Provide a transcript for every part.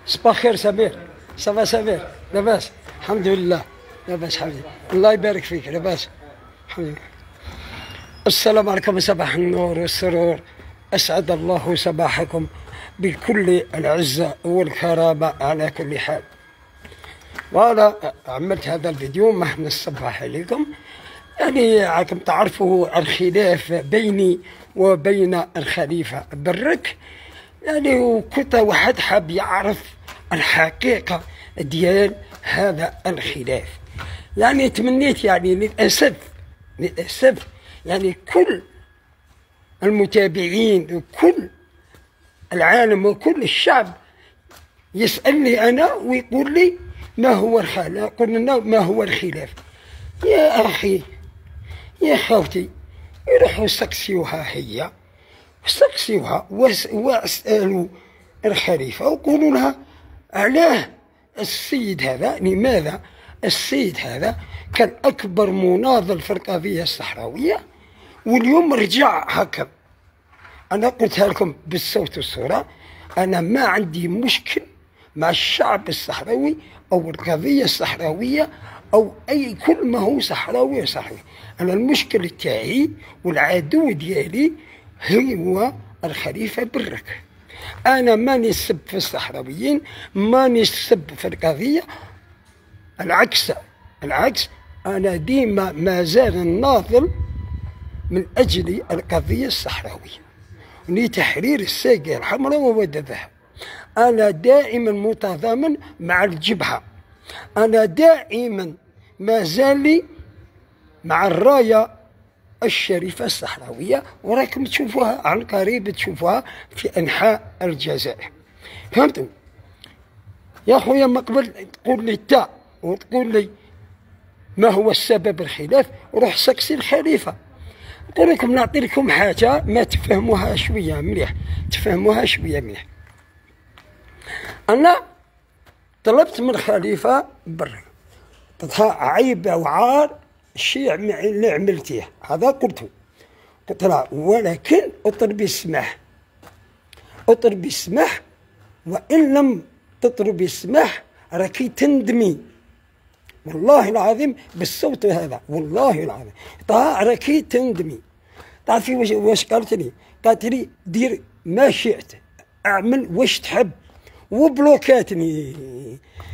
صباح خير سمير. صباح سمير لاباس؟ الحمد لله لاباس حبيبي، الله يبارك فيك لاباس حبيبي. السلام عليكم، صباح النور والسرور، أسعد الله صباحكم بكل العزة والكرامة على كل حال. وأنا عملت هذا الفيديو من الصباح عليكم، يعني راكم تعرفوا الخلاف بيني وبين الخليفة برك، يعني وكنت واحد حاب يعرف الحقيقة ديال هذا الخلاف. يعني تمنيت يعني للأسف يعني كل المتابعين وكل العالم وكل الشعب يسألني أنا ويقول لي ما هو الخلاف، قلنا ما هو الخلاف. يا أخي يا خوتي، يروحوا يستقسيوها هي، استقسيوها واسألوا الخليفة وقولوا لها علاه السيد هذا، لماذا السيد هذا كان أكبر مناضل في القضية الصحراوية واليوم رجع هكا. أنا قلتها لكم بالصوت والصورة، أنا ما عندي مشكل مع الشعب الصحراوي أو القضية الصحراوية أو أي كل ما هو صحراوي صحراوي. أنا المشكل تاعي والعدو ديالي هو الخليفة برك. أنا ماني السب في الصحراويين، ماني السب في القضية، العكس أنا ديما ما زال الناضل من أجل القضية الصحراوية لتحرير الساقية الحمراء وواد الذهب. أنا دائما متضامن مع الجبهة، أنا دائما ما زال مع الراية الشريفة الصحراوية، وراكم تشوفوها عن قريب، تشوفوها في أنحاء الجزائر. فهمتوا يا خويا؟ ما قبل تقول لي تا وتقول لي ما هو السبب الخلاف، روح سقسي الخليفة. نقول لكم نعطي لكم حاجة ما تفهموها شوية مليح، تفهموها شوية مليح. أنا طلبت من الخليفة برا، قلت عيب وعار الشيء اللي عملتيه هذا، قلت له ولكن اطلبي السماح، اطلبي السماح، وإن لم تطلبي السماح راكي تندمي، والله العظيم بالصوت هذا، والله العظيم راكي تندمي. تعرفي واش قالت لي؟ قالت لي دير ما شئت، اعمل واش تحب، وبلوكاتني.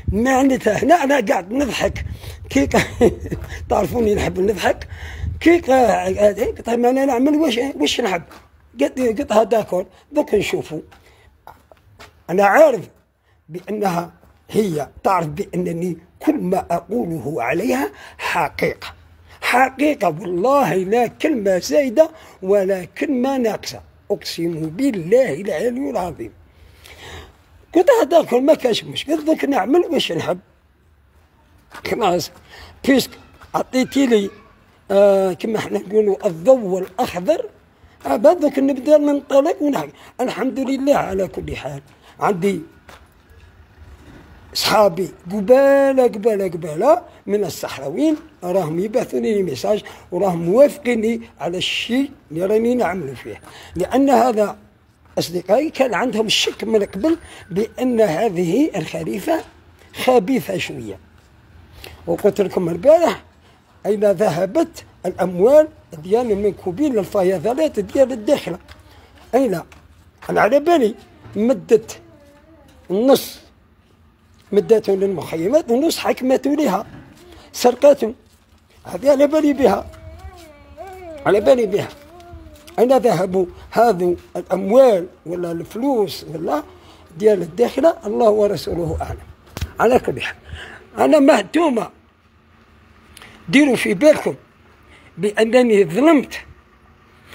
معناتها هنا انا قاعد نضحك كي تعرفوني نحب نضحك كي قلت لها انا نعمل واش نحب. قلت لها داكور دوك نشوفوا. انا عارف بانها هي تعرف بانني كل ما اقوله عليها حقيقه والله، لا كلمه زايده ولا كلمه ناقصه، اقسم بالله العلي العظيم. قلت هذاك ما كانش مشكل، دوك نعمل واش نحب. خلاص بيسك عطيتي لي كما حنا نقولوا الضوء الاخضر، دوك نبدا ننطلق ونحكي. الحمد لله على كل حال، عندي صحابي قبالة من الصحراويين راهم يبعثوني لي ميساج وراهم موافقيني على الشيء اللي راني نعمل فيه، لأن هذا أصدقائي كان عندهم الشك من قبل بأن هذه الخليفة خبيثة شوية. وقلت لكم البارح أين ذهبت الأموال ديال المنكوبين للفيضانات ديال الداخلة؟ أين؟ أنا على بالي مدت النص مدته للمخيمات ونص حكمته لها، سرقته. هذه على بالي بها، أين ذهبوا هذو الأموال ولا الفلوس ولا ديال الداخلة؟ الله ورسوله أعلم. على كل حال أنا مهتومة، ديروا في بالكم بأنني ظلمت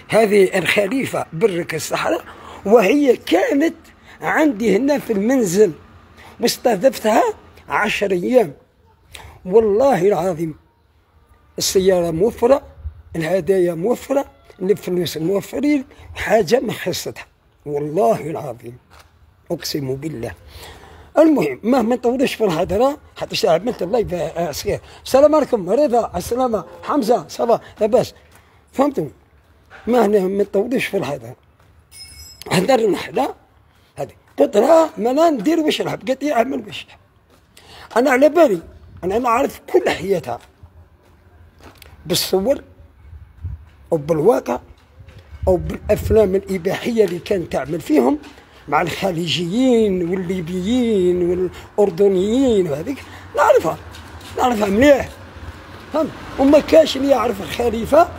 هذه الخليفة برك الصحراء، وهي كانت عندي هنا في المنزل واستهدفتها 10 أيام. والله العظيم السيارة موفرة، الهدايا موفرة، الفلوس موفرين، حاجة ما خصتها والله العظيم أقسم بالله. المهم ما نطولش في الهضرة حتى استعملت الله يبارك صغير. السلام عليكم رضا، السلامة حمزة، صباح لاباس. فهمتوا؟ ما نطولش في الهضرة، هدرنا حدا هذه قلت لها ما ندير واش نحب، قالت لي اعمل واش تحب. انا على بالي انا نعرف كل حياتها بالصور او بالواقع او بالافلام الاباحيه اللي كانت تعمل فيهم مع الخليجيين والليبيين والاردنيين وهذيك، نعرفها مليح، فهمت. وما كاش اللي يعرف الخليفه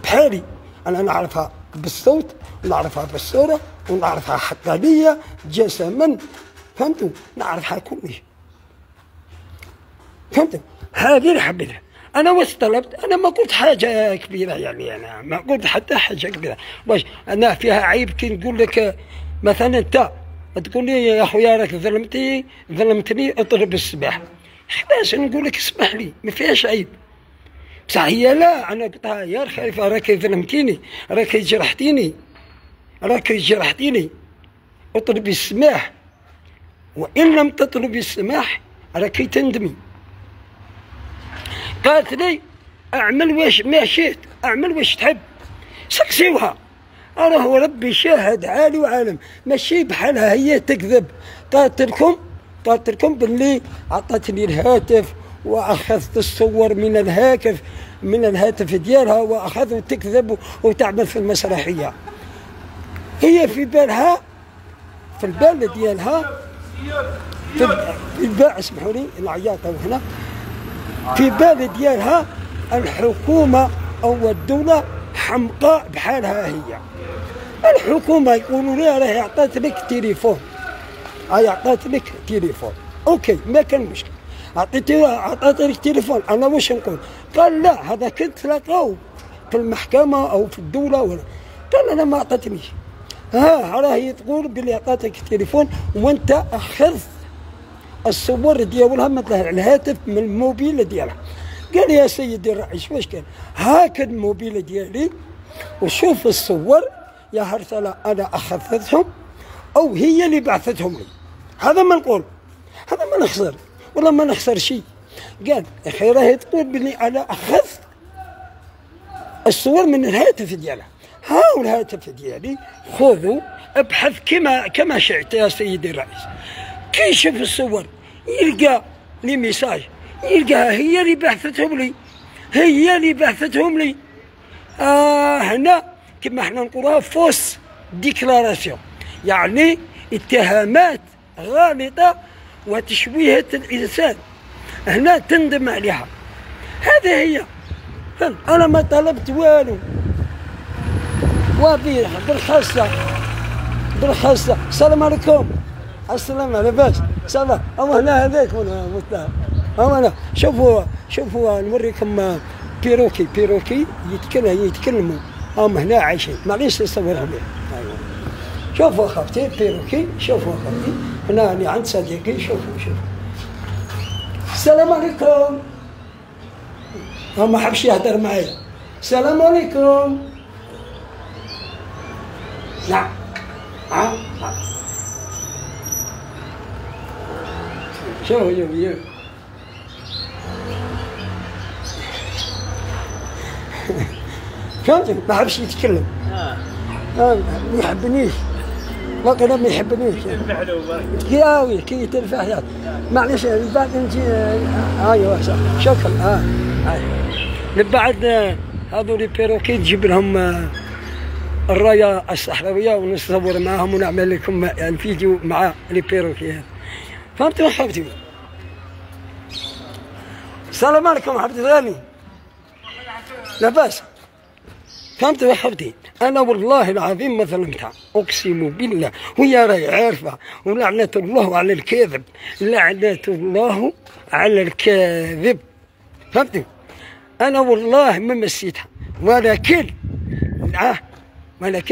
بحالي، انا نعرفها بالصوت ونعرفها بالصوره ونعرفها حقانيه جسما، فهمتوا، نعرفها كلش، فهمتوا. هذه اللي حبيتها. انا واش طلبت؟ انا ما قلت حاجه كبيره، يعني انا ما قلت حتى حاجه كبيره. واش انا فيها عيب كي نقول لك مثلا انت تقول لي يا خويا راك ظلمتني اطلب السماح، خلاص نقول لك اسمح لي، ما فيهاش عيب. بصح هي لا، انا قلتها يا الخليفه راك ظلمتيني، راك جرحتيني، اطلبي السماح، وان لم تطلبي السماح راك تندمي. قالت لي اعمل واش ما شئت، اعمل واش تحب، سقسيوها، راه ربي شاهد عالي وعالم، ماشي بحالها هي تكذب. قالت لكم باللي عطاتني الهاتف واخذت الصور من الهاتف ديالها، واخذوا تكذب وتعمل في المسرحيه. هي في البال ديالها اسمحوا لي العياطه هنا، في بال ديالها الحكومه او الدوله حمقاء بحالها. هي الحكومه يقولوا لها راه عطات لك تليفون، اوكي ما كان مشكل، عطات لك تليفون، انا واش نقول؟ قال لا، هذا كنت تلاقاو في المحكمه او في الدوله ولا، قال انا ما عطاتنيش. راهي تقول بلي عطاتك التليفون وانت اخذت الصور ديالها مثلا الهاتف من الموبيل ديالها. قال يا سيدي الرئيس واش كان؟ هاك الموبيل ديالي وشوف الصور يا هرثله، انا اخذتهم او هي اللي بعثتهم لي. هذا ما نقول، هذا ما نخسر ولا ما نخسر شيء. قال يا اخي راهي تقول بلي انا اخذت الصور من الهاتف ديالها، ها الهاتف ديالي خذوا ابحث كما شئت يا سيدي الرئيس. كي يشوف الصور يلقى لي ميساج، يلقاها هي اللي بعثتهم لي، هنا كما احنا نقولوها فوس ديكلاراسيون، يعني اتهامات غالطة وتشويهة الإنسان، هنا تندم عليها. هذه هي، أنا ما طلبت والو. بالخاصة السلام عليكم، السلام على باش سلام. أما هنا هذاك مستاهل. أما هنا شوفوا نوريكم بيروكي يتكلموا. أما هنا عايشين، معليش نصورهم ليه. أيوة. شوفوا أخوتي بيروكي، هنا أنا عند صديقي، شوفوا السلام عليكم. ما حبش يهدر معايا. السلام عليكم. نعم. شوف فهمت؟ ما حبش يتكلم. ما يحبنيش، ما يحبنيش. كي يترفع حياتي. معليش بعد نجي. ايوه صح، شكرا. بعد هذول البيروكي تجيب لهم الرايه الصحراويه ونصور معاهم ونعمل لكم الفيديو مع البيروكي. فهمتوا حبيبتي؟ السلام عليكم حبيبتي غالي. لاباس. فهمتوا يا حبيبتي؟ انا والله العظيم ما ظلمتها، اقسم بالله، وهي راهي عارفه. ولعنه الله على الكاذب، لعنه الله على الكاذب. فهمتوا؟ انا والله ما مسيتها، ولكن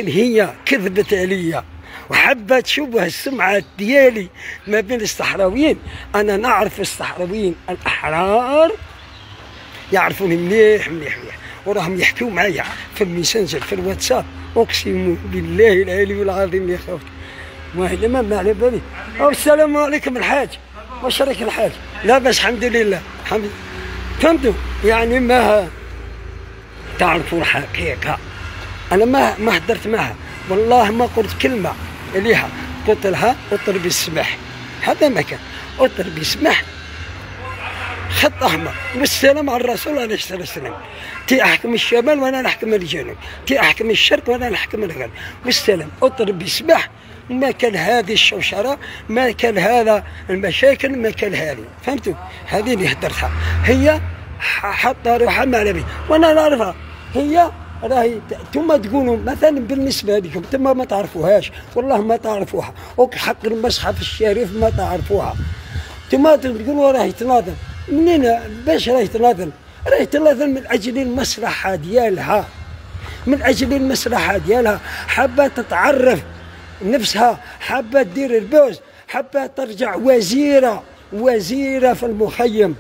هي كذبت عليا وحابه تشوه السمعه ديالي ما بين الصحراويين. انا نعرف الصحراويين الاحرار يعرفوني مليح، وراهم يحكيو معايا في الميسنجر في الواتساب. اقسم بالله العلي العظيم يا خوتي، وهذا ما على بالي. السلام عليكم الحاج، واش راك الحاج؟ لاباس الحمد لله. فهمتوا؟ يعني ما تعرفوا الحقيقه. انا ما هدرت معها والله، ما قلت كلمه ليها، قلت لها اطلبي السماح، هذا ما كان، اطلبي السماح خط احمر، والسلام على الرسول عليه الصلاه والسلام. تي احكم الشمال وانا نحكم الجنوب، تي احكم الشرق وانا نحكم الغرب، والسلام. اطلبي السماح، ما كان هذه الشوشره، ما كان هذا المشاكل، ما كان هذه، فهمتوا؟ هذه اللي هدرتها هي، حاطه روحها مع نبي وانا نعرفها. هي راهي انتم تقولوا مثلا بالنسبه لكم انتم ما تعرفوهاش، والله ما تعرفوها، وحق المصحف الشريف ما تعرفوها. انتم تقولوا راهي تناضل، منين باش راهي تناضل؟ راهي تناضل من اجل المصلحه ديالها، من اجل المصلحه ديالها، حابه تتعرف نفسها، حابه دير البوز، حابه ترجع وزيره في المخيم،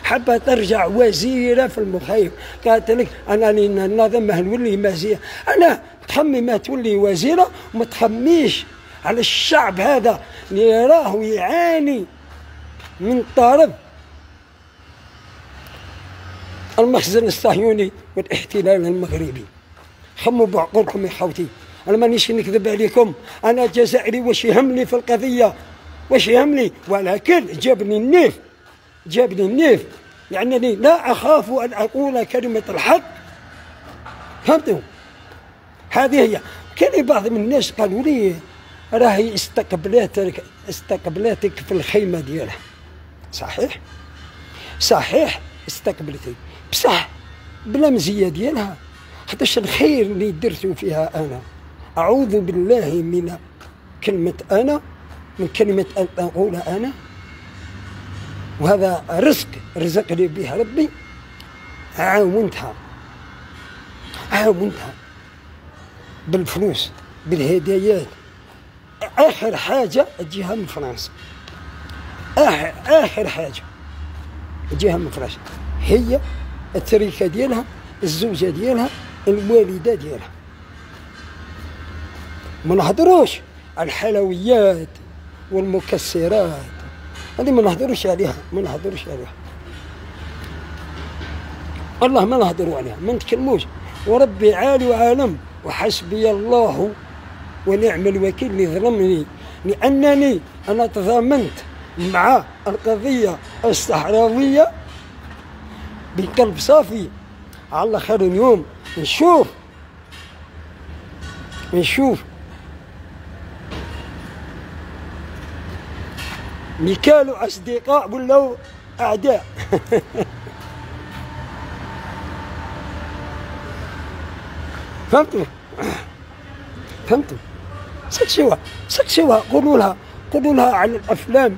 حابه ترجع وزيره في المخيم. قالت لك انا ننظم نولي مزيه، انا تخمي ما تولي وزيره وما تخميش على الشعب هذا اللي راه يعاني من طرف المخزن الصهيوني والاحتلال المغربي. خموا بعقولكم يا خوتي، انا مانيش نكذب عليكم، انا جزائري، واش يهمني في القضيه، واش يهمني، ولكن جابني النيف، يعني لا اخاف ان اقول كلمه الحق، فهمتوا؟ هذه هي. كان بعض من الناس قالوا لي راهي استقبلتك في الخيمه ديالها. صحيح استقبلتني، بصح بلا مزيه ديالها، خاطرش الخير اللي درت فيها انا، اعوذ بالله من كلمه انا، من كلمه ان اقول انا، وهذا رزق رزقني به ربي، عاونتها بالفلوس، بالهدايات. اخر حاجه تجيها من فرنسا، اخر حاجه تجيها من فرنسا هي التركه ديالها، الزوجه ديالها، الوالده ديالها. ما نهضروش على الحلويات والمكسرات، هذه ما نهضروش عليها، والله ما نهضروا عليها، ما نتكلموش. وربي عالي وعالم، وحسبي الله ونعم الوكيل اللي ظلمني، لأنني أنا تضامنت مع القضية الصحراوية بقلب صافي. على خير اليوم نشوف اللي كانوا أصدقاء ولاو أعداء. فهمتوا؟ سكسوها، قولوا لها على الافلام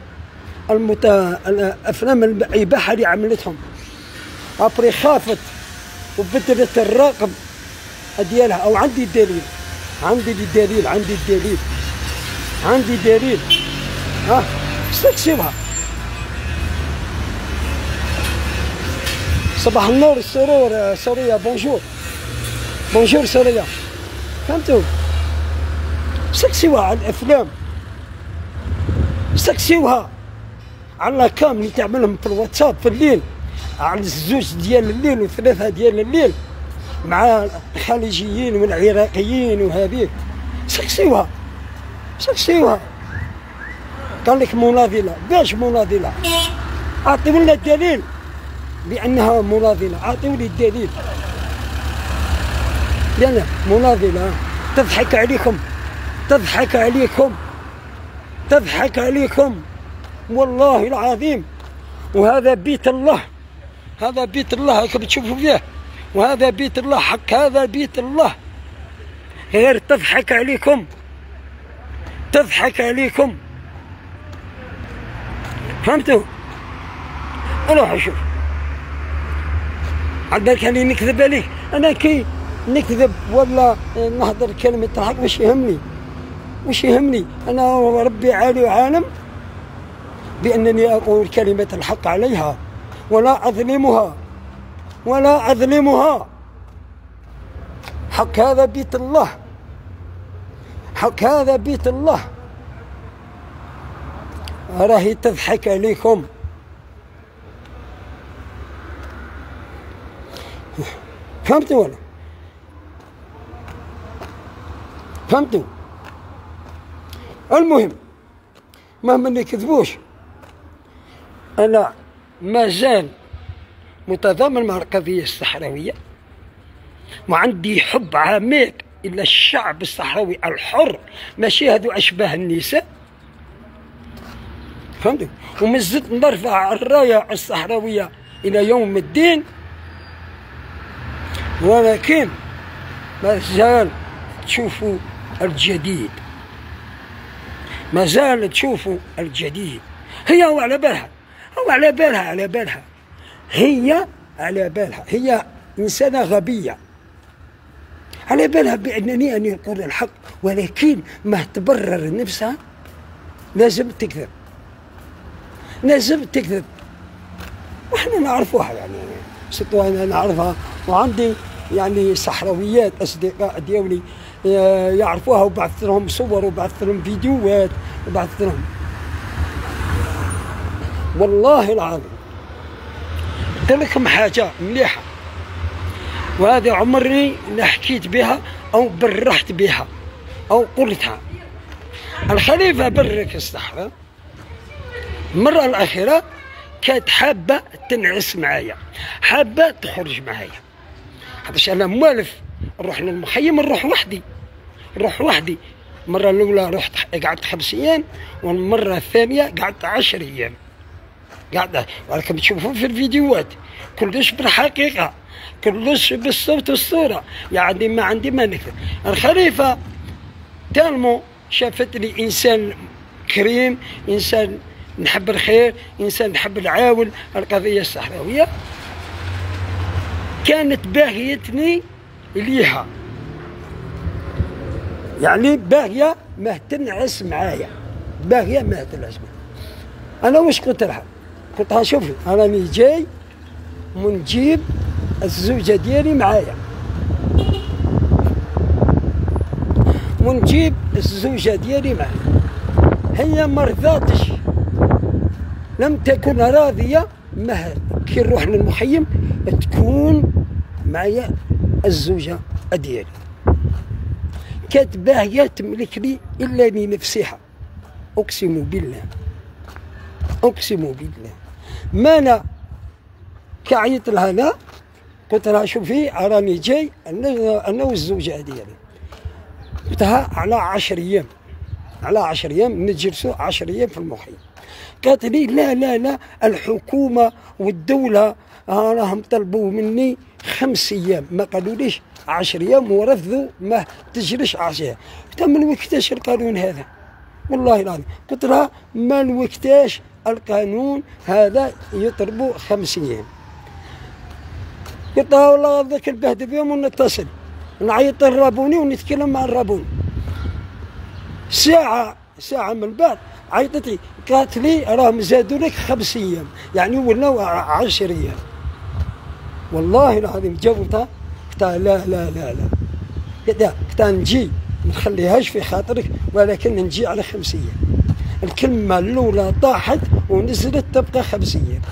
الافلام الاباحه اللي عملتهم، ابري خافت وبدلت الرقم ديالها. او عندي دليل، سكسوها. صباح النور، السرور، سوريا، بونجور سوريا، فهمتوا؟ سكسوها على الافلام، سكسوها على كام اللي تعملهم في الواتساب في الليل، على الزوج ديال الليل وثلاثه ديال الليل مع الخليجيين والعراقيين وهذه. سكسوها. قال لك مناضله، باش مناضله؟ اعطيونا الدليل بانها مناضله، اعطيوني الدليل. لأن مناضلة تضحك عليكم والله العظيم. وهذا بيت الله، راكم تشوفوا فيه، وهذا بيت الله، حق هذا بيت الله. غير تضحك عليكم، فهمتوا؟ روح شوف، عندك اللي نكذب عليك، انا كي نكذب ولا نهضر كلمة الحق وش يهمني؟ أنا ربي عالي وعالم بأنني أقول كلمة الحق عليها ولا أظلمها. حق هذا بيت الله، راهي تضحك عليكم. فهمتوا ولا؟ فهمتوا؟ المهم ما نكذبوش، أنا ما زال متضامن مع القضية الصحراوية، وعندي حب عميق إلى الشعب الصحراوي الحر، ماشي هذو أشباه النساء، فهمتوا؟ ومازلت نرفع الراية الصحراوية إلى يوم الدين، ولكن ما زال تشوفوا الجديد، ما زال تشوفوا الجديد. هي على بالها، هي على بالها، هي إنسانة غبية، على بالها بأنني أن يقول الحق، ولكن ما تبرر نفسها لازم تكذب، وإحنا نعرفوها يعني، سطوة أنا نعرفها، وعندي يعني صحراويات أصدقاء ديالي يعرفوها، وبعثت لهم صور وبعثت لهم فيديوهات وبعثت لهم، والله العظيم قلت لكم حاجة مليحة، وهذا عمري لا حكيت بها أو برحت بها أو قلتها. الخليفة برك الصحراء المرة الأخيرة كانت حابة تنعس معايا، حابة تخرج معايا، حيتاش أنا موالف نروح للمخيم، نروح وحدي. المرة الأولى رحت قعدت 5 أيام، والمرة الثانية قعدت 10 أيام، ولكن تشوفوا في الفيديوهات كلش بالحقيقة، كلش بالصوت والصورة، يعني ما عندي ما نكذب. الخليفة تالمو شافتني إنسان كريم، إنسان نحب الخير، إنسان نحب نعاون القضية الصحراوية، كانت باغيتني ليها، يعني باغية ما تنعس معايا، أنا واش قلت لها؟ قلت لها شوفي أنا راني جاي ونجيب الزوجة ديالي معايا، هي ما رضاتش، لم تكن راضية، ما كي نروح للمخيم تكون معايا الزوجة ديالي، كانت باغية تملك لي إلا لنفسها، أقسم بالله، ما أنا كعيط لها أنا قلت لها شوفي راني جاي أنا والزوجة ديالي، قلت لها على 10 أيام نجلسوا 10 أيام في المخيم. قالت لي لا الحكومة والدولة راهم طلبوا مني 5 أيام، ما قالوليش 10 أيام، ورفضوا ما تجلس 10 أيام. قلت من وقتاش القانون هذا؟ والله العظيم قلت لها من وقتاش القانون هذا يطلبوا 5 أيام؟ قلت لها والله ذاك البهد بهم ونتصل نعيط للرابوني ونتكلم مع الرابوني. ساعة من بعد عيطت لي قالت لي راهم زادوا لك 5 أيام، يعني ولاو 10 أيام. والله العظيم جاوبتها قلت لا قلت نجي ما نخليهاش في خاطرك، ولكن نجي على 5 أيام. الكلمة الأولى طاحت ونزلت تبقى 5 أيام،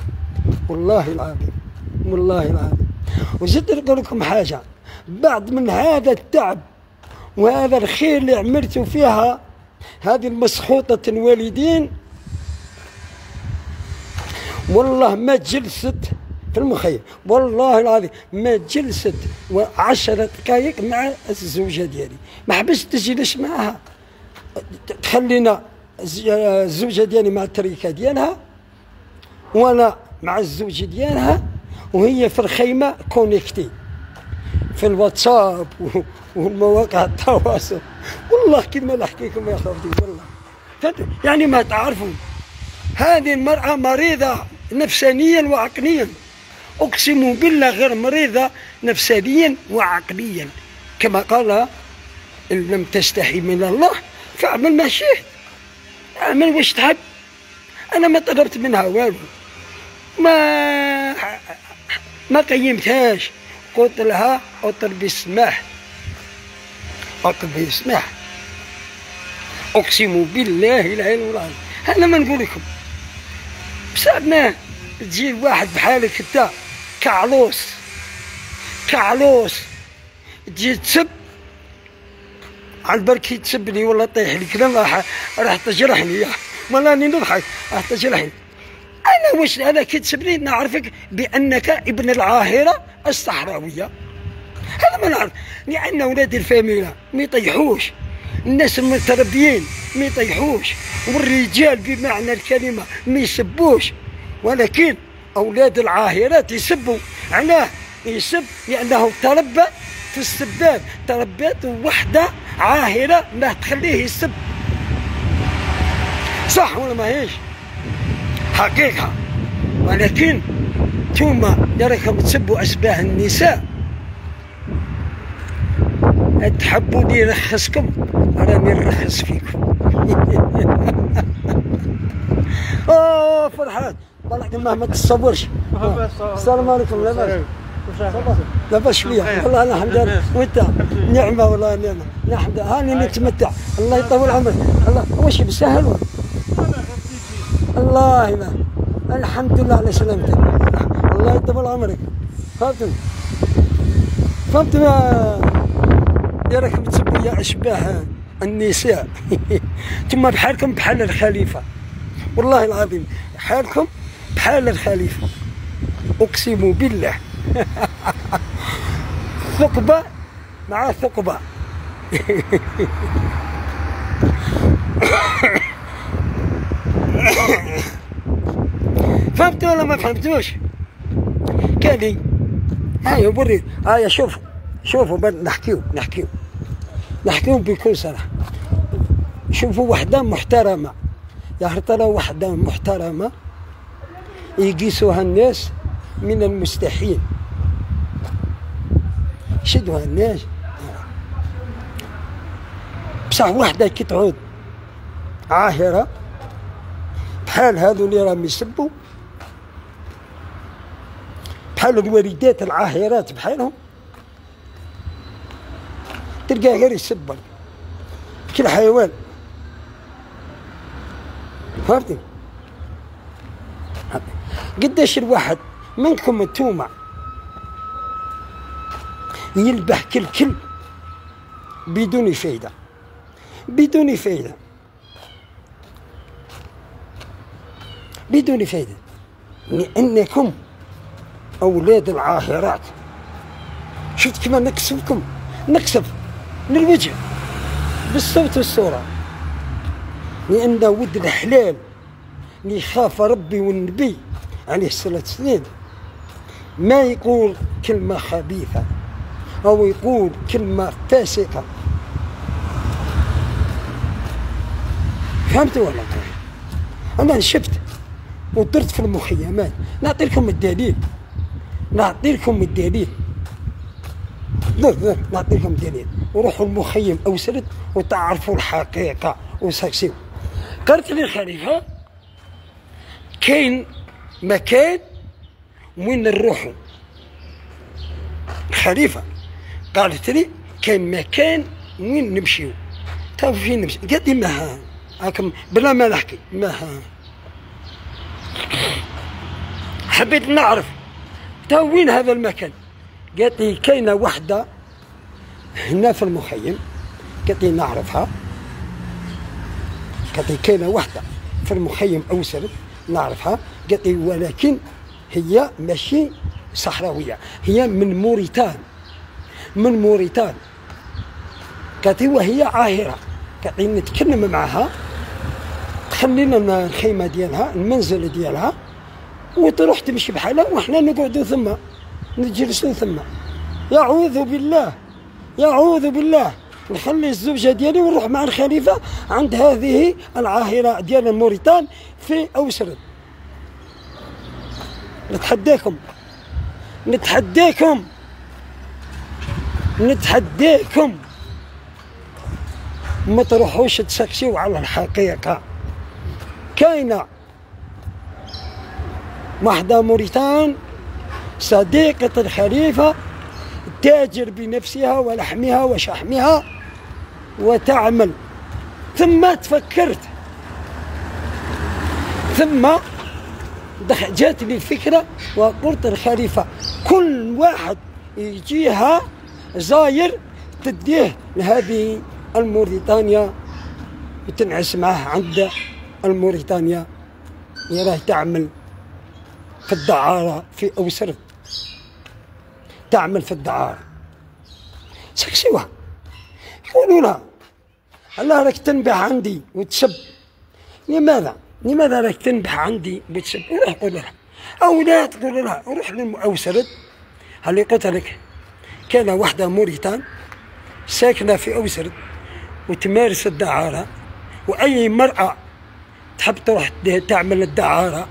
والله العظيم. وزدت نقول لكم حاجة، بعد من هذا التعب وهذا الخير اللي عملت فيها هذه المسخوطة الوالدين، والله ما جلست في المخيم، والله العظيم ما جلست 10 دقائق مع الزوجة ديالي، ما حبش تجلس معها، تخلينا الزوجة ديالي مع التركة ديالها وانا مع الزوجة ديالها، وهي في الخيمة كونيكتي في الواتساب والمواقع التواصل. والله كما نحكيكم يا خوتي، والله يعني ما تعرفوا هذه المرأة مريضة نفسانيا وعقليا، أقسم بالله غير مريضة نفسانيا وعقليا، كما قال إن لم تستحي من الله فاعمل ما شئت، اعمل واش تحب. أنا ما طلبت منها والو، ما قيمتهاش، قلت لها اطلبي السماح، أقسم بالله العلي العظيم. أنا ما نقول لكم بصح ما تجي واحد بحالك انت كعلوس تجي تسب عاد بركي تسبني والله طيح لي كلام راح تجرحني والله اني نضحك راح تجرحني. انا واش انا كي تسبني نعرفك بانك ابن العاهره الصحراويه، هذا ما نعرف، لان اولاد الفاميله ما يطيحوش، الناس المتربيين ما يطيحوش، والرجال بمعنى الكلمه ما يسبوش، ولكن اولاد العاهرات يسبوا. علاه يسب؟ لانه تربى في السباب، تربيت وحده عاهره ما تخليه يسب. صح ولا ما هيش؟ حقيقه. ولكن نتوما اللي راكم تسبوا اشباه النساء تحبوا لي نرخصكم، راني نرخص فيكم. اوه فرحان والله ما تتصورش. السلام عليكم. لاباس؟ لاباس شويه والله الحمد لله. وانت؟ نعمه والله نعمه. الحمد لله هاني نتمتع. الله يطول عمرك. الله واش بسهل؟ الله يبارك. الحمد لله على سلامتك. الله يطول عمرك. فهمتوا؟ فهمتوا يا راكم تسبوا يا اشباه النساء. ثم بحالكم بحال الخليفه، والله العظيم حالكم بحال الخليفه، اقسم بالله. ثقبه مع ثقبه. فهمتوا ولا ما فهمتوش؟ كالي هاي وري هاي شوفوا نحكيو بكل صراحه. شوفوا وحده محترمه، يا ترى وحده محترمه يقيسوها الناس من المستحيل، شدوها الناس. بصح وحده كي تعود عاهره بحال هذو اللي راهم يسبوا، بحال الوالدات العاهرات بحالهم، تلقاه غير يسب كل حيوان. فهمتي؟ قداش الواحد منكم انتوما يلبح كل كلب بدون فايدة، بدون فايدة، بدون فايدة، لأنكم أولاد العاهرات. شفت كما نكسبكم؟ نكسب للوجه بالصوت والصورة، لأن ود الحلال اللي يخاف ربي والنبي عليه الصلاة والسلام ما يقول كلمة خبيثة أو يقول كلمة فاسقة. فهمتوا ولا؟ أنا شفت ودرت في المخيمات. نعطي لكم الدليل، نعطي لكم الدليل، نعطي لكم الدليل. وروحوا المخيم أوسرد وتعرفوا الحقيقة وسكسيو. قالت لي الخليفة كاين مكان وين نروحوا. الخليفة قالت لي كاين مكان وين نمشيو. طيب فين نمشي؟ قالت لي ما هاكم بلا ما نحكي ما حبيت نعرف تا وين هذا المكان. قالت لي كاينه وحده هنا في المخيم. قالت لي نعرفها. قالت لي كاينه وحده في المخيم أوسر نعرفها. قالت لي ولكن هي ماشي صحراويه، هي من موريتان، من موريتان. قالت لي وهي عاهره. قالت لي نتكلم معها تخلينا الخيمه ديالها المنزل ديالها وتروح تمشي بحالها وحنا نقعدوا ثم نجلسوا ثم. يعوذ بالله، يعوذ بالله. نخلي الزوجه ديالي ونروح مع الخليفه عند هذه العاهره ديال الموريتان في أوسرد. نتحداكم، نتحداكم، نتحداكم ما تروحوش تسكسيو على الحقيقه. كاينه وحده موريتان صديقة الخليفة تاجر بنفسها ولحمها وشحمها وتعمل. ثم تفكرت، ثم جات لي الفكرة وقلت الخليفة كل واحد يجيها زاير تديه لهذه الموريتانيا وتنعس معه عند الموريتانيا راه تعمل في الدعارة في أوسرد، تعمل في الدعارة. سكسوها يقولوا لها الله راك تنبح عندي وتسب، لماذا راك تنبح عندي وتسب؟ روح قول لها، أو لا تقول لها روح للأوسرد. اللي قلت لك كان وحدة موريتان ساكنة في أوسرد وتمارس الدعارة، وأي مرأة تحب تروح تعمل الدعارة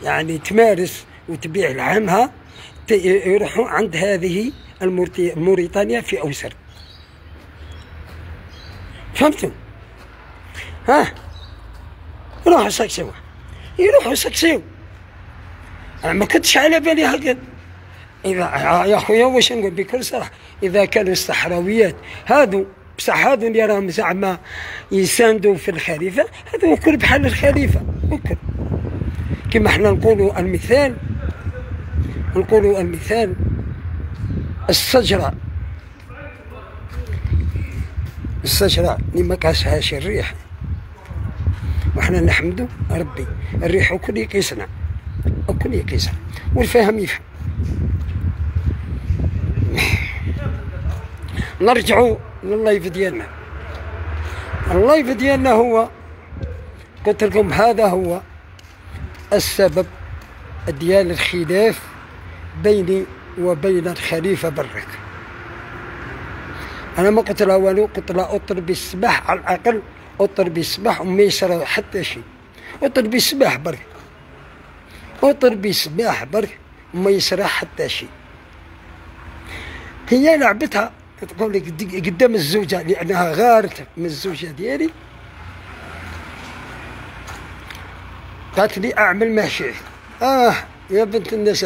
يعني تمارس وتبيع لعمها يروحوا عند هذه الموريتانيا في أوسرد. فهمتوا؟ ها يروحوا سكسوا، يروحوا سكسوا. أنا ما كنتش على بالي هكذا. إذا يا خويا واش نقول بكل صراحة، إذا كانوا الصحراويات هادو بصح هادو اللي راهم زعما يساندوا في الخليفة، هادو الكل بحال الخليفة الكل. كما حنا نقولوا المثال، الشجرة اللي ما كاسهاش الريح، وحنا نحمدوا ربي الريح الكل يقيسنا، والفهم يفهم. نرجعوا لللايف ديالنا. اللايف ديالنا هو قلت لكم هذا هو السبب ديال الخلاف بيني وبين الخليفة برك. أنا ما قلت لها والو، قلت لها أطر بالسباح على الأقل، أطر بالسباح وما يصرى حتى شيء، أطر بالسباح برك، وما يصرى حتى شيء. هي لعبتها تقول لك قدام الزوجة لأنها غارت من الزوجة ديالي، قالت لي أعمل ما شئت. يا بنت الناس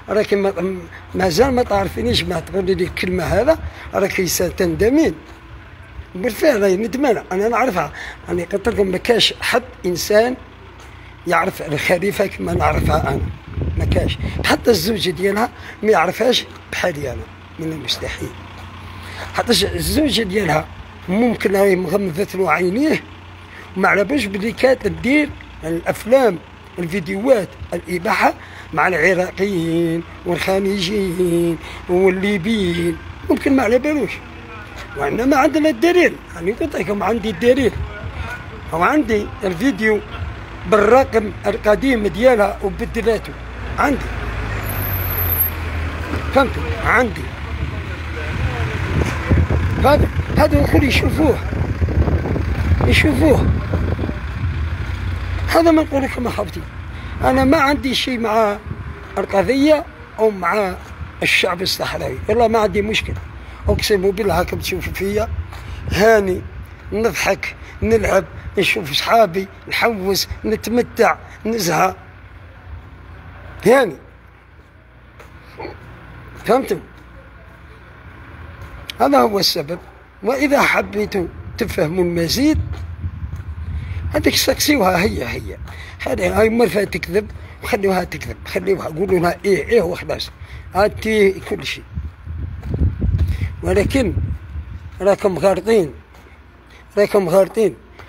راكي مازال ما تعرفينيش، ما تقولي لي الكلمة هذا راكي ستندمين. بالفعل ندمانة، أنا نعرفها. أنا قلت لكم ما كاش حد إنسان يعرف الخليفة كما نعرفها أنا، ما كاش حتى الزوجة ديالها ما يعرفهاش بحالي أنا، من المستحيل. حتى الزوجة ديالها ممكن راهي مغمضت له عينيه وما على بالش بلي كانت تدير الأفلام الفيديوهات الإباحة مع العراقيين والخليجيين والليبيين، ممكن ما على بالوش. وإنما عندنا الدليل، يعني قلت لكم عندي الدليل، وعندي الفيديو بالرقم القديم ديالها وبدلاته عندي. فهمتوا؟ عندي هذا الكل يشوفوه. هذا ما نقول لكم أخوتي، أنا ما عندي شيء مع القضية أو مع الشعب الصحراوي، والله ما عندي مشكلة، أقسم بالله. هاكم تشوفوا فيا هاني، نضحك، نلعب، نشوف صحابي، نحوس، نتمتع، نزهى، هاني. فهمتوا؟ هذا هو السبب. وإذا حبيتوا تفهموا المزيد هذيك سكسيوها، هي هاي مرة تكذب، خلوها تكذب، خلوها قولوا لها إيه وخلاص، هاتي كل شيء. ولكن راكم غالطين،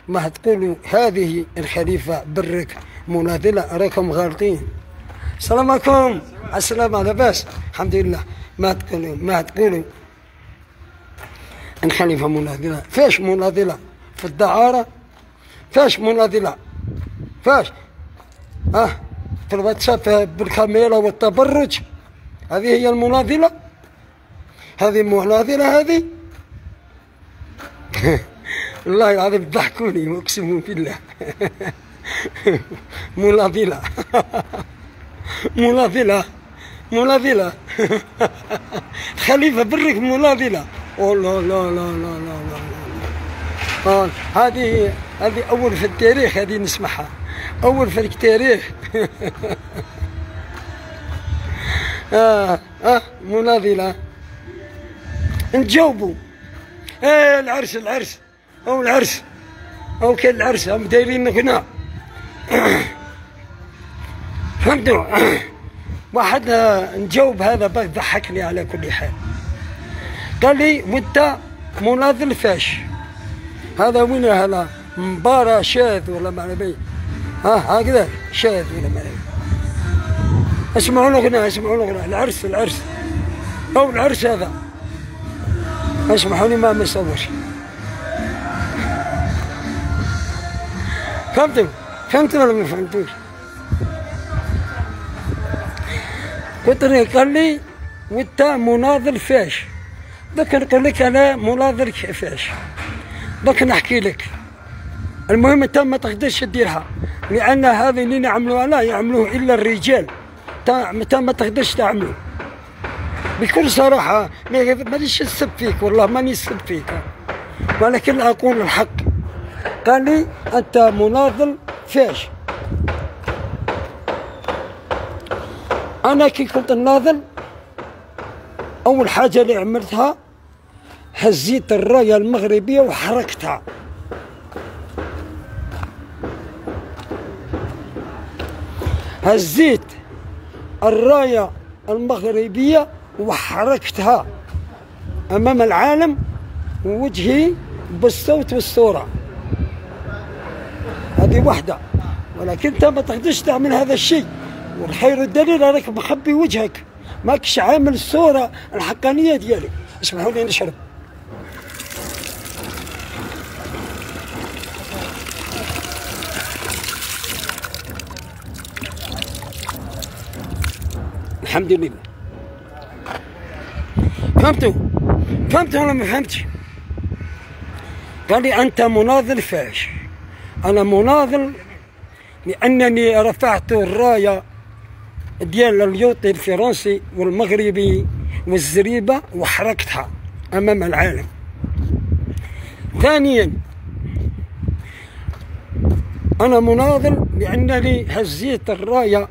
ما تقولوا هذه الخليفة برك مناضلة، راكم غالطين. السلام عليكم. السلام على باس، الحمد لله. ما تقولوا الخليفة مناضلة. فاش مناضلة؟ في الدعارة؟ فاش مناضلة؟ فاش؟ في الواتساب بالكاميرا والتبرج، هذه هي المناضلة؟ هذه مناضلة هذه؟ والله العظيم ضحكوني اقسم بالله. مناضلة خليفة برك مناضلة. لا لا لا لا لا لا. هذه أول في التاريخ، هذه نسمعها أول في التاريخ. مناضلة. نجاوبوا العرس أو كان العرس هم دايرين هنا. فهمتوا؟ واحد نجاوب هذا باك ضحكني على كل حال، قال لي وانت مناضل فاش؟ هذا وين هذا مباراة شاذ ولا ما نبي، هكذا شاذ ولا ما نبي. اسمعوا الأغنية، اسمعوا الأغنية، العرس العرس أو العرس هذا، اسمحوني ما مصورش. فهمتوا؟ فهمتوا ولا ما فهمتوش؟ قلت له قال لي وانت مناضل فاش؟ دوك نقول لك انا مناضل كيفاش؟ دوك نحكي لك. المهم انت ما تقدرش تديرها، لان هذا اللي نعملوها لا يعملوه الا الرجال. انت ما تقدرش تعملوه بكل صراحه. مانيش نسب فيك، والله ماني نسب فيك، ولكن اقول الحق. قال لي انت مناضل فاش؟ انا كي كنت ناضل اول حاجه اللي عملتها هزيت الرايه المغربيه وحركتها. هزيت الرايه المغربيه وحركتها امام العالم ووجهي بالصوت والصوره. هذه واحده، ولكن انت ما تقدرش تعمل هذا الشيء، والخير الدليل راك مخبي وجهك، ماكش عامل الصوره الحقانيه ديالك. اسمحوا لي نشرب. الحمد لله. فهمتوا؟ فهمتوا ولا ما فهمتش؟ قال لي انت مناضل فاش؟ انا مناضل لانني رفعت الرايه ديال اليوطي الفرنسي والمغربي والزريبه وحركتها امام العالم. ثانيا انا مناضل لانني هزيت الرايه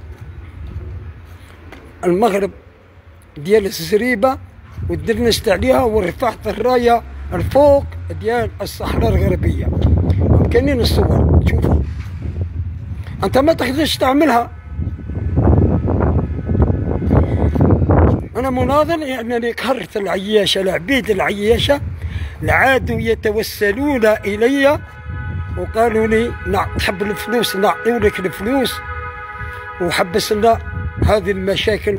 المغرب ديال الزريبه ودرنست عليها ورفعت الرايه الفوق ديال الصحراء الغربيه. كاينين الصور شوفوا. انت ما تقدرش تعملها. انا مناضل يعني قهرت العياشه، العبيد العياشه عادوا يتوسلون الي وقالوا لي تحب الفلوس نعطيولك الفلوس وحبسنا هذه المشاكل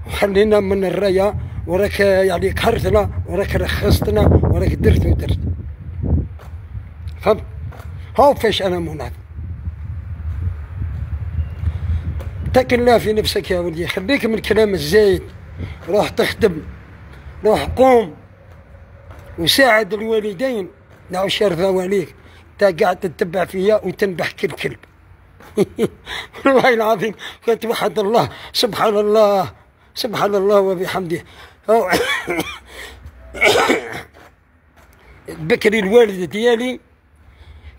وخلينا من الرايه، وراك يعني قهرتنا وراك رخصتنا وراك درت ودرت. فهمت؟ هاو فاش انا مناضل. اتق الله في نفسك يا ولدي، خليك من الكلام الزايد، روح تخدم، روح قوم وساعد الوالدين. نعوش يرضاو عليك، انت قاعد تتبع فيا وتنبح كالكلب. والله العظيم كتوحد الله. سبحان الله سبحان الله وبحمده. بكري الوالد ديالي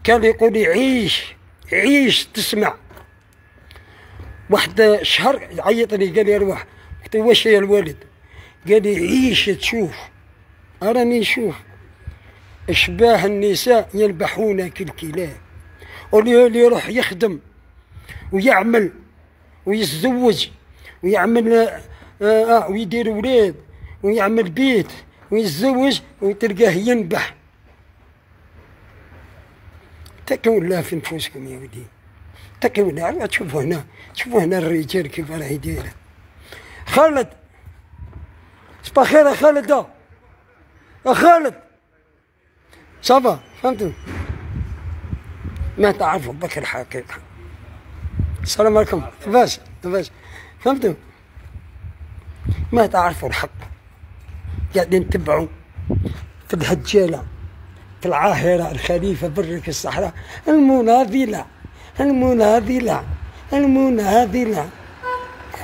كان يقول لي عيش عيش تسمع. واحد شهر عيط لي قال لي روح. قلت له واش يا الوالد؟ قال لي عيش تشوف. راني نشوف اشباه النساء ينبحون كالكلاب. واللي يروح يخدم ويعمل ويتزوج ويعمل ويدير ولاد ويعمل بيت ويتزوج وتلقاه ينبح. اتقوا الله في نفوسكم يا ولدي، اتقوا الله. تشوفوا هنا، تشوفوا هنا الرجال كيف راهي دايره. خالد صباح خير يا خالد. يا خالد صافا. فهمتوا؟ ما تعرفوا بك الحقيقه. السلام عليكم. لاباس لاباس. فهمتوا؟ ما تعرفوا الحق، قاعدين تبعوا في الهجاله، في العاهره، الخليفه، برك الصحراء، المناضله المناضله المناضله.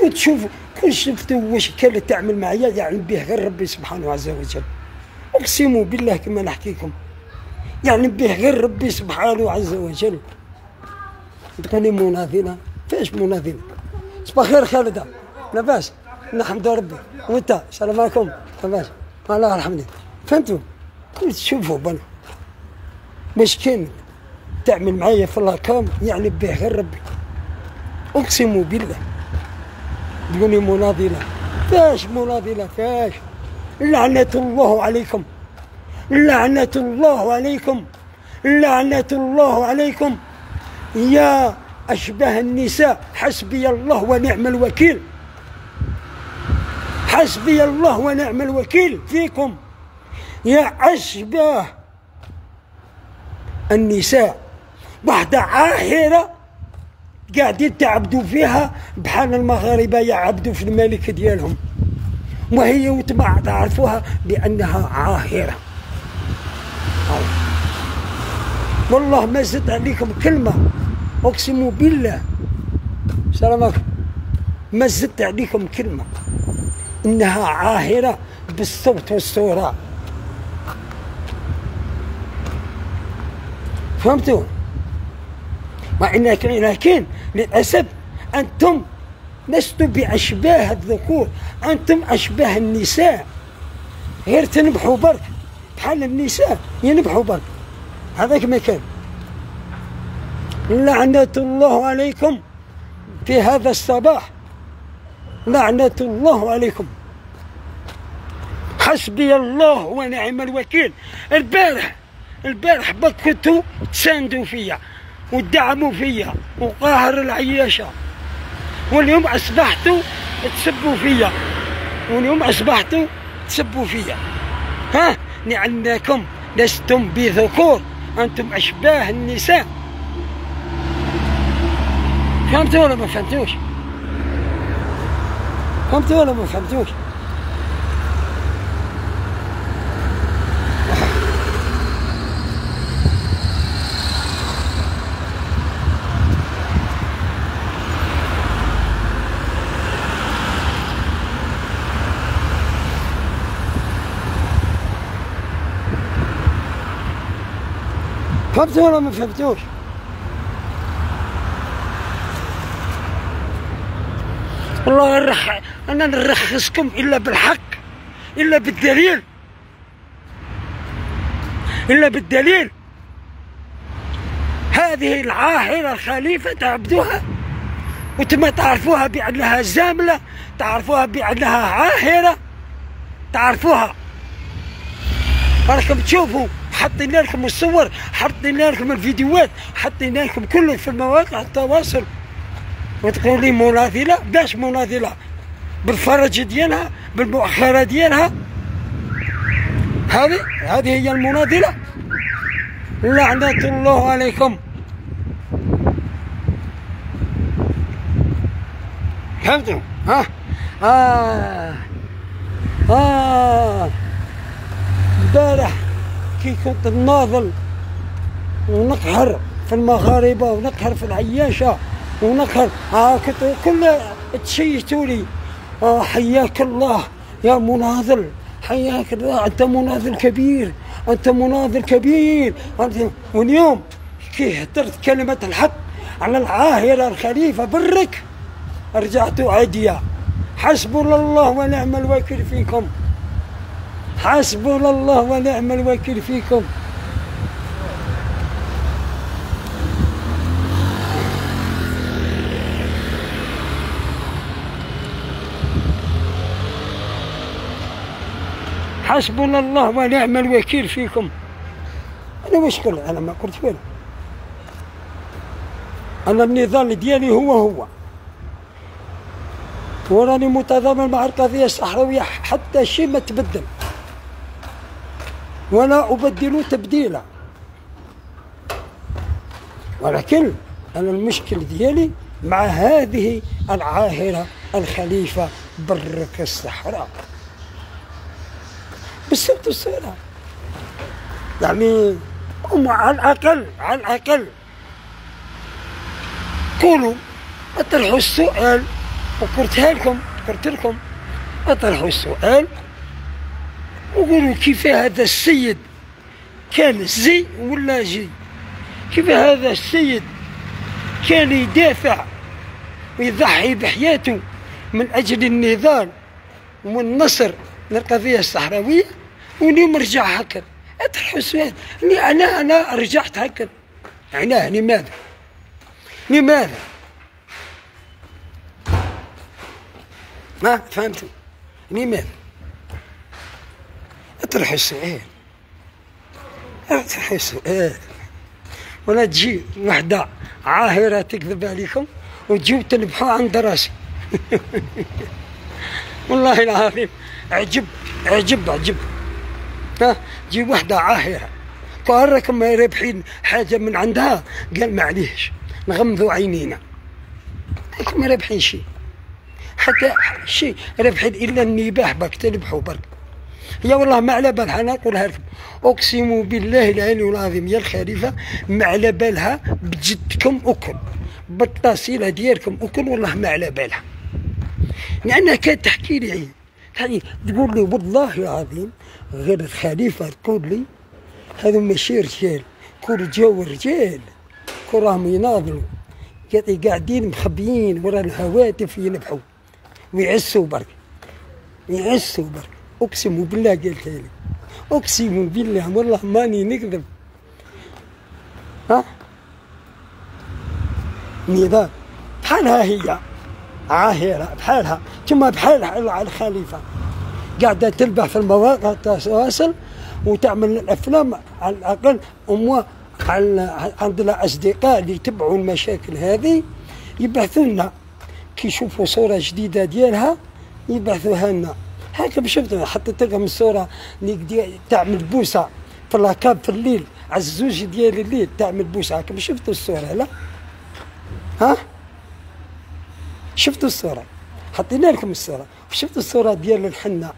وتشوفوا كل شفتوا واش كان تعمل معايا يعلم به غير ربي سبحانه عز وجل. اقسم بالله كما نحكيكم يعلم به غير ربي سبحانه عز وجل. تقولي مناضله؟ فاش مناضله؟ صباح خير خالده. لاباس نحمد ربي. وانت؟ السلام عليكم. لاباس الله الحمد لله. فهمتوا؟ تشوفوا بنا باش كان تعمل معايا في الارقام يعلم به غير ربي. اقسم بالله. تقولي مناضله؟ فاش مناضله؟ فاش؟ لعنة الله عليكم، لعنة الله عليكم، لعنة الله عليكم يا أشباه النساء، حسبي الله ونعم الوكيل، حسبي الله ونعم الوكيل فيكم يا أشباه النساء. واحدة عاهرة قاعدين تعبدوا فيها بحال المغاربة يعبدوا في الملك ديالهم، وهي وتما تعرفوها بأنها عاهرة. والله ما زدت عليكم كلمة، أقسم بالله سلامك ما زدت عليكم كلمة، إنها عاهرة بالصوت والصورة. فهمتوا؟ لكن للأسف أنتم لستم بأشباه الذكور، أنتم أشباه النساء، غير تنبحوا برك بحال النساء ينبحوا برك، هذاك ما كان. لعنة الله عليكم في هذا الصباح، لعنة الله عليكم، حسبي الله ونعم الوكيل. البارح بك كنتوا تساندوا فيا وتدعموا فيا وقاهر العياشة، واليوم أصبحتوا تسبوا فيا، واليوم أصبحتوا تسبوا فيا. ها لأنكم لستم بذكور، أنتم أشباه النساء. فهمتوا ولا ما فهمتوش؟ فهمتوا ولا ما فهمتوش؟ فهمتوا ولا ما فهمتوش؟ والله أنا نرخصكم إلا بالحق، إلا بالدليل، إلا بالدليل. هذه العاهرة الخليفة تعبدوها وتما تعرفوها بأنها زاملة، تعرفوها بأنها عاهرة، تعرفوها. راكم تشوفوا حطينا لكم الصور، حطينا لكم الفيديوهات، حطينا لكم كله في مواقع التواصل، وتقول لي مناضلة. باش مناضلة؟ بالفرج ديالها، بالمؤخرة ديالها، هذه هي المناضلة. لعنة الله عليكم. فهمتوا؟ البارح كي كنت ناضل ونقهر في المغاربة ونقهر في العياشة ونقهر، كنت كل تشيتوا لي حياك الله يا مناضل، حياك الله، أنت مناضل كبير، أنت مناضل كبير. واليوم كي هدرت كلمة الحق على العاهرة الخليفة برك رجعتوا عادية. حسبنا الله ونعم الوكيل فيكم، حسبنا الله ونعم الوكيل فيكم. حسبنا الله ونعم الوكيل فيكم. أنا مشكل، أنا ما قلت والو، أنا النضال ديالي هو وراني متضامن مع القضية الصحراوية، حتى شيء ما تبدل ولا أبدل تبديلا. ولكن أنا المشكل ديالي مع هذه العاهرة الخليفة برك الصحراء بالصوت والصورة. يعني هم على الأقل قولوا، اطرحوا السؤال، وقلت لكم اطرحوا السؤال وقولوا كيف هذا السيد كان زي ولا جي، كيف هذا السيد كان يدافع ويضحي بحياته من أجل النضال والنصر للقضية الصحراوية، واليوم رجع هكذا. اطرحوا السؤال. أنا رجعت هكذا، يعني لماذا؟ ما فهمتوا؟ لماذا؟ اطرحوا السؤال، اطرحوا السؤال. ولا تجي وحده عاهره تكذب عليكم وتجيو تذبحوا عند راسي. والله العظيم عجب عجب عجب. ها تجي وحده عاهره قال راكم رابحين حاجه من عندها، قال معليش نغمضوا عينينا، راكم رابحين شيء حتى شيء رابحين الا النباح باك تذبحوا برك. يا والله ما على بالها، انا نقولها لكم اقسم بالله العلي العظيم يا الخليفه ما على بالها بجدكم اكل بالتصيله ديالكم اكل، والله ما على بالها. لانها كانت تحكي لي يعني تقول لي والله العظيم غير الخليفه تقول لي هذو ماشي رجال، كل جاو رجال كل راهم يناضلوا قاعدين مخبيين ورا الهواتف ينبحوا ويعسوا برك يعسوا برك. اقسم بالله قالتها لي، اقسم بالله والله ماني نكذب. ها نظام بحالها هي عاهره بحالها ثم بحالها الخليفه قاعده تلبح في المواقع التواصل وتعمل الافلام على الاقل. عندنا اصدقاء اللي يتبعوا المشاكل هذه يبعثوا لنا كي يشوفوا صوره جديده ديالها يبعثوها لنا. هاكا شفت حطيت لكم الصوره اللي تعمل بوسه في اللاكاب في الليل على الزوج ديال الليل تعمل بوسه. هاكا شفتوا الصوره لا؟ ها شفتوا الصوره؟ حطينا لكم الصوره. شفتوا الصوره ديال الحنه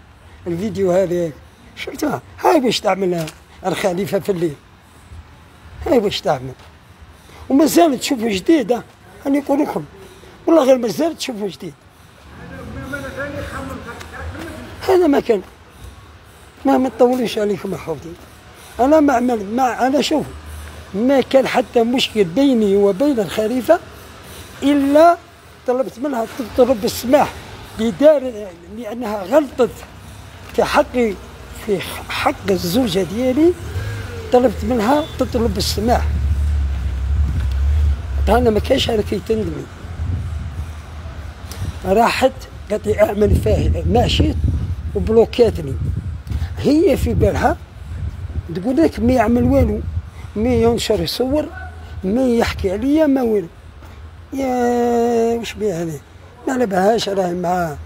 الفيديو هذا شفتوها؟ هاي باش تعمل الخليفه في الليل، هاي باش تعمل. وما زالت تشوفوا جديد. انا نقول لكم والله غير ما زالت تشوفوا جديد. هذا ما كان ما نطولوش عليكم اخوتي. انا انا شوف ما كان حتى مشكل بيني وبين الخليفه الا طلبت منها تطلب السماح لانها غلطت في حق الزوجه ديالي. طلبت منها تطلب السماح. انا ما كانش هذا كيتندمي. راحت قالت لي اعمل فيها ماشيت وبلوكاتني. هي في بالها تقول لك ما يعمل والو، ما ينشر صور، ما يحكي عليا ما والو. يا وش بيها هذه؟ ما على بالهاش راه مع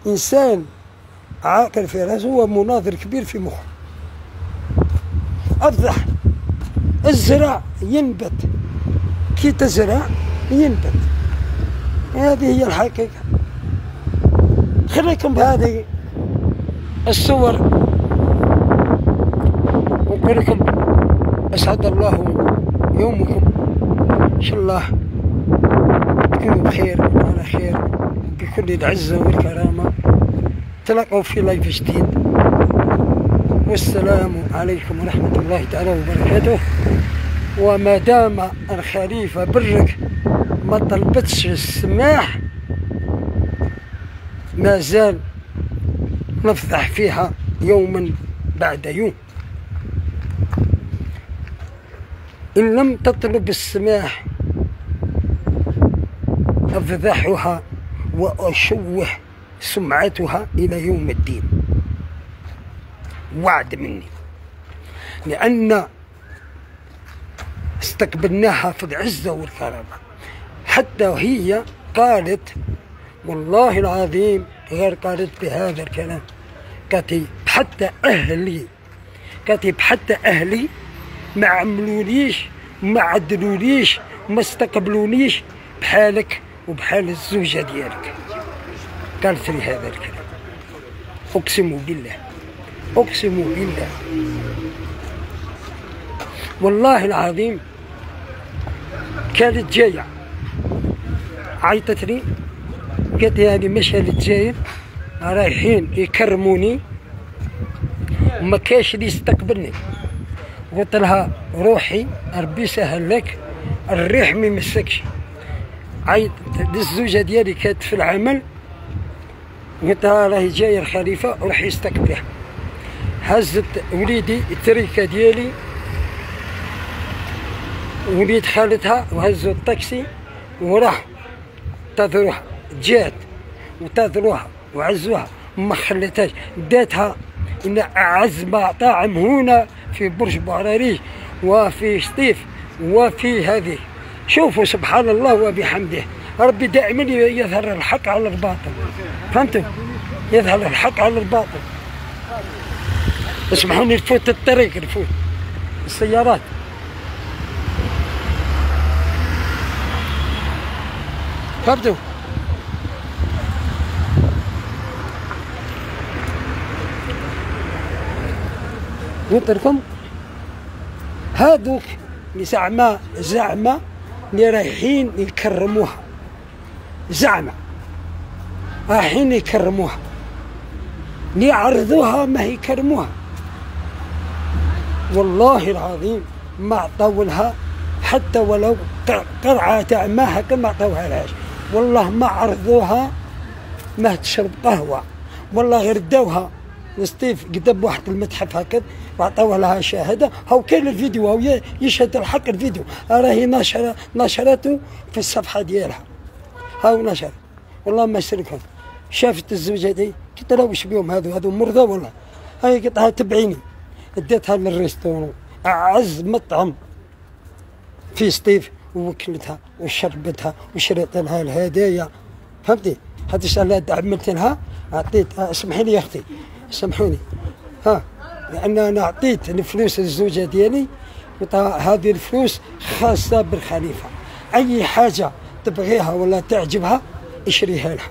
انسان عاقل في راسه ومناظر كبير في مخه. افضح الزرع ينبت، كي تزرع ينبت، هذه هي الحقيقه. خليكم بهذه الصور ونقول لكم اسعد الله يومكم، ان شاء الله تكونوا بخير وعلى خير بكل العزه والكرامه. تلاقوا في لايف جديد، والسلام عليكم ورحمه الله تعالى وبركاته. وما دام الخليفه برك ما طلبتش السماح ما زال نفضح فيها يوما بعد يوم. إن لم تطلب السماح أفضحها وأشوه سمعتها إلى يوم الدين، وعد مني. لأن استقبلناها في العزة والكرامة، حتى هي قالت والله العظيم غير قالت بهذا الكلام، قالت بحتى أهلي ما عملوليش ما عدلوليش ما استقبلونيش بحالك وبحال الزوجة ديالك. قالت لي هذا الكلام. أقسم بالله والله العظيم كانت جاية عيطت لي قالت لي هذه مشى للجزائر رايحين يكرموني وما كاش اللي يستقبلني. قلت لها روحي ربي يسهل لك، الريح ما يمسكش. عيطت للزوجه ديالي كانت في العمل، قلت لها راهي جايه الخليفه روحي يستقبلها. هزت وليدي التريكه ديالي وليد خالتها وهزوا الطاكسي وراح انتظروها. جات وانتظروها وعزوها ما خلتهاش، داتها إن أعز مطاعم هنا في برج بوعراريش وفي شطيف وفي هذه. شوفوا سبحان الله وبحمده، ربي دائما يظهر الحق على الباطل، فهمتوا؟ يظهر الحق على الباطل. اسمحوني نفوت الطريق، نفوت السيارات. فهمتوا؟ قلت لكم هذوك اللي زعمة اللي رايحين يكرموها، زعمة رايحين يكرموها، اللي يعرضوها ما يكرموها. والله العظيم ما عطوا لها حتى ولو قرعة تاع ماء هكا، ما عطوها لهاش. والله ما عرضوها ما تشرب قهوة، والله غير داوها ستيف قدام واحد المتحف هكذا وعطاوها لها شهادة. هاو كاين الفيديو، هاو يشهد الحق الفيديو، راهي نشرته في الصفحة ديالها، هاو نشر. والله ما شركها. شافت الزوجة دي قلت لها واش بيهم هذو مرضى والله. هاي قلت لها تبعيني، اديتها للريستورون أعز مطعم في ستيف، ووكلتها وشربتها وشريت لها الهدايا. فهمتي؟ هذا الشيء عملت لها، اعطيت. اسمحي لي يا اختي، سامحوني، لان انا اعطيت الفلوس للزوجه ديالي، هذه الفلوس خاصه بالخليفه، اي حاجه تبغيها ولا تعجبها اشريها لها.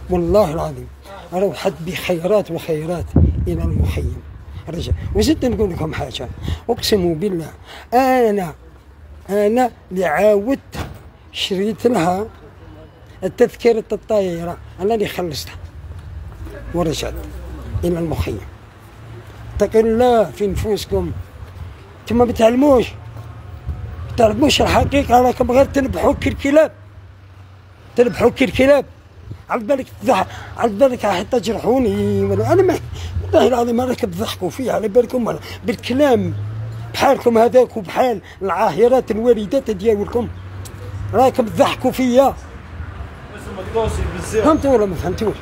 والله العظيم روحت بخيرات وخيرات الى المخيم. رجع وزدت نقول لكم حاجه، اقسم بالله انا اللي عاودت شريت لها التذكرة الطائرة، أنا اللي خلصتها ورجعت إلى المخيم. اتقوا الله في نفوسكم، انتم ما بتعلموش الحقيقة، راكم غير تنبحوا كالكلاب، على بالك حتى تجرحوني. ولا أنا ما والله العظيم راكم تضحكوا فيا، على بالكم بالكلام بحالكم هذاك وبحال العاهرات الوالدات ديالكم راكم تضحكوا فيا. فهمتوا ولا ما فهمتوش؟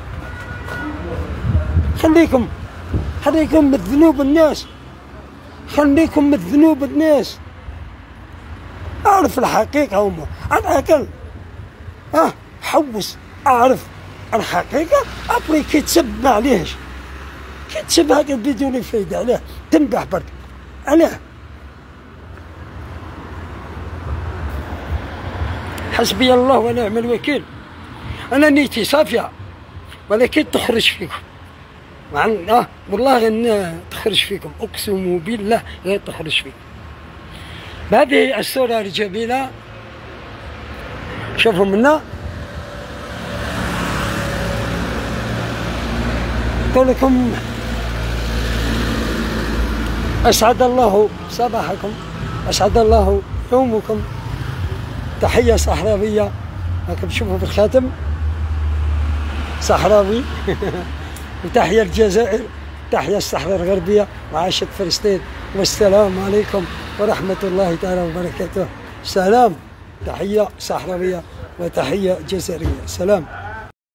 خليكم من ذنوب الناس، اعرف الحقيقة هما على الأقل، حوس اعرف الحقيقة. ابري كيتسب ما عليهش، كيتسب هكا بدون فايدة، علاه تنبح برك، علاه؟ حسبي الله ونعم الوكيل. أنا نيتي صافية، ولكن تخرج فيكم، والله غير تخرج فيكم، أقسم بالله غير تخرج فيكم. بهذه الصورة الجميلة شوفوا منا، أقول لكم أسعد الله صباحكم، أسعد الله يومكم. تحية صحراوية، راكم تشوفوا في الخاتم صحراوي وتحية الجزائر، تحية الصحراء الغربية، وعاشت فلسطين، والسلام عليكم ورحمة الله تعالى وبركاته. سلام، تحية صحراوية وتحية جزائرية، سلام.